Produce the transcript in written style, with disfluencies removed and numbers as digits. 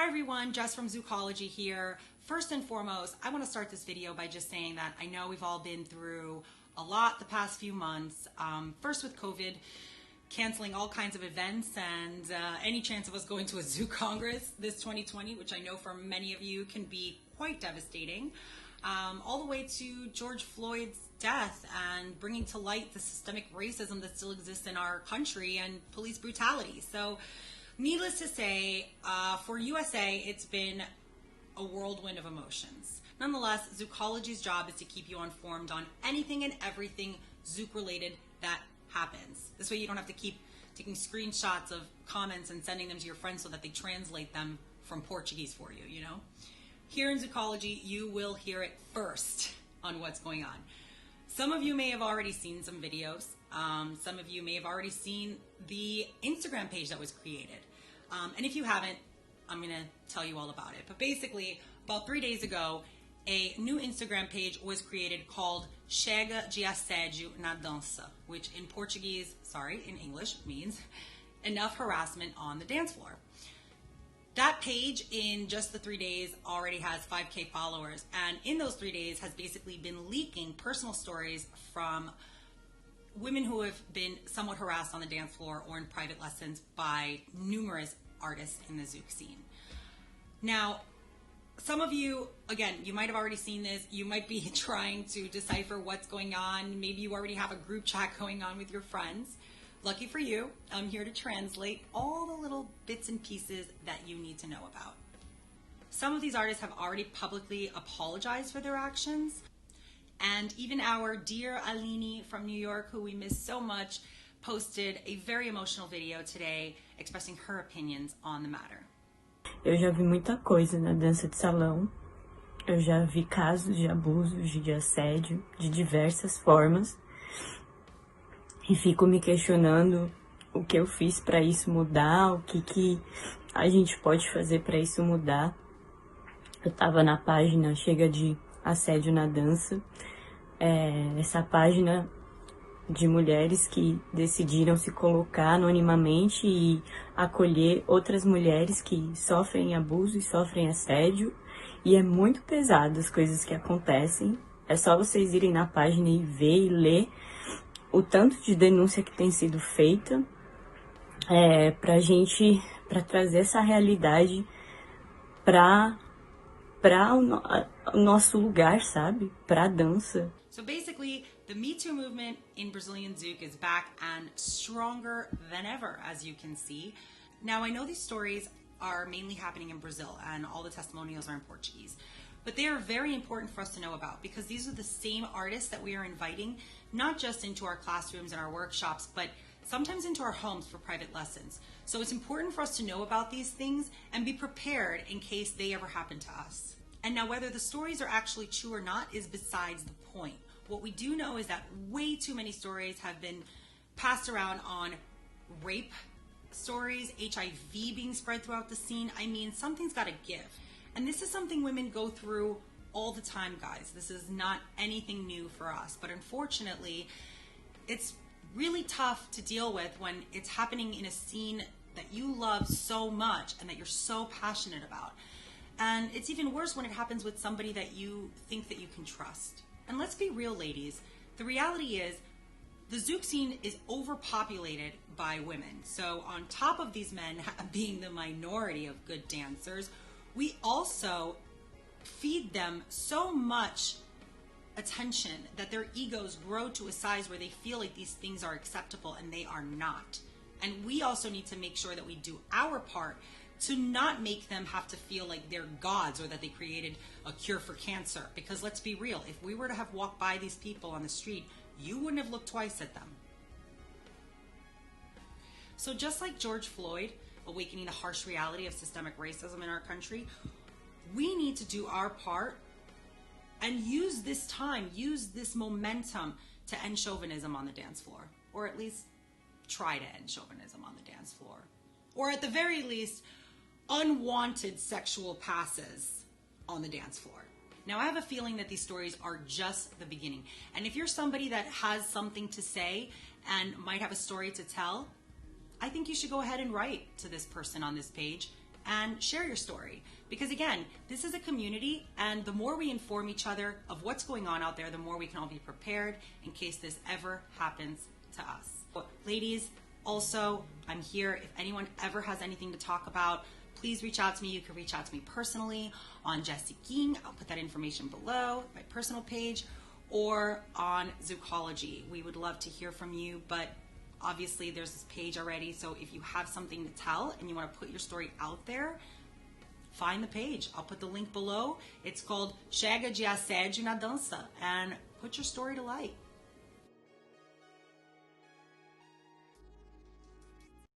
Hi everyone, Jess from Zoukology here. First and foremost, I want to start this video by just saying that I know we've all been through a lot the past few months. First with COVID, canceling all kinds of events and any chance of us going to a Zouk Congress this 2020, which I know for many of you can be quite devastating, all the way to George Floyd's death and bringing to light the systemic racism that still exists in our country and police brutality. So needless to say, for USA, it's been a whirlwind of emotions. Nonetheless, Zoukology's job is to keep you informed on anything and everything Zouk related that happens. This way you don't have to keep taking screenshots of comments and sending them to your friends so that they translate them from Portuguese for you, you know? Here in Zoukology, you will hear it first on what's going on. Some of you may have already seen some videos. Some of you may have already seen the Instagram page that was created. And if you haven't, I'm gonna tell you all about it. But basically, about 3 days ago, a new Instagram page was created called Chega de Assedio,nadanca, which in Portuguese, in English, means enough harassment on the dance floor. That page in just the 3 days already has 5K followers, and in those 3 days has basically been leaking personal stories from women who have been somewhat harassed on the dance floor or in private lessons by numerous artists in the Zouk scene. Now, some of you, again, you might have already seen this. You might be trying to decipher what's going on. Maybe you already have a group chat going on with your friends. Lucky for you, I'm here to translate all the little bits and pieces that you need to know about. Some of these artists have already publicly apologized for their actions. And even our dear Aline from New York, who we miss so much, posted a very emotional video today expressing her opinions on the matter. Eu já vi muita coisa na dança de salão. Eu já vi casos de abusos, de assédio, de diversas formas. E fico me questionando o que eu fiz para isso mudar, o que a gente pode fazer para isso mudar. Eu estava na página Chega de Assedio na Dança, essa página de mulheres que decidiram se colocar anonimamente e acolher outras mulheres que sofrem abuso e sofrem assédio. E é muito pesado as coisas que acontecem. É só vocês irem na página e ver e ler o tanto de denúncia que tem sido feita para trazer essa realidade para o nosso lugar, sabe? Para a dança. So basically, the metoo movement in Brazilian Zouk is back and stronger than ever, as you can see. Now, I know these stories are mainly happening in Brazil and all the testimonials are in Portuguese, but they are very important for us to know about because these are the same artists that we are inviting, not just into our classrooms and our workshops, but sometimes into our homes for private lessons. So it's important for us to know about these things and be prepared in case they ever happen to us. And now whether the stories are actually true or not is besides the point. What we do know is that way too many stories have been passed around on rape stories, HIV being spread throughout the scene. I mean, something's got to give. And this is something women go through all the time, guys. This is not anything new for us. But unfortunately, it's really tough to deal with when it's happening in a scene that you love so much and that you're so passionate about. And it's even worse when it happens with somebody that you think that you can trust. And let's be real, ladies. The reality is the Zouk scene is overpopulated by women. So on top of these men being the minority of good dancers, we also feed them so much attention that their egos grow to a size where they feel like these things are acceptable and they are not. And we also need to make sure that we do our part to not make them have to feel like they're gods or that they created a cure for cancer. Because let's be real, if we were to have walked by these people on the street, you wouldn't have looked twice at them. So just like George Floyd, awakening the harsh reality of systemic racism in our country, we need to do our part and use this time, use this momentum to end chauvinism on the dance floor, or at least try to end chauvinism on the dance floor, or at the very least, unwanted sexual passes on the dance floor. Now, I have a feeling that these stories are just the beginning. And if you're somebody that has something to say and might have a story to tell, I think you should go ahead and write to this person on this page and share your story. Because again, this is a community, and the more we inform each other of what's going on out there, the more we can all be prepared in case this ever happens to us. Ladies, also, I'm here. If anyone ever has anything to talk about, please reach out to me. You can reach out to me personally on Jessie King. I'll put that information below, my personal page, or on Zoukology. We would love to hear from you, but obviously there's this page already, so if you have something to tell and you want to put your story out there, find the page. I'll put the link below. It's called Chega de Assedio na Danca, and put your story to light.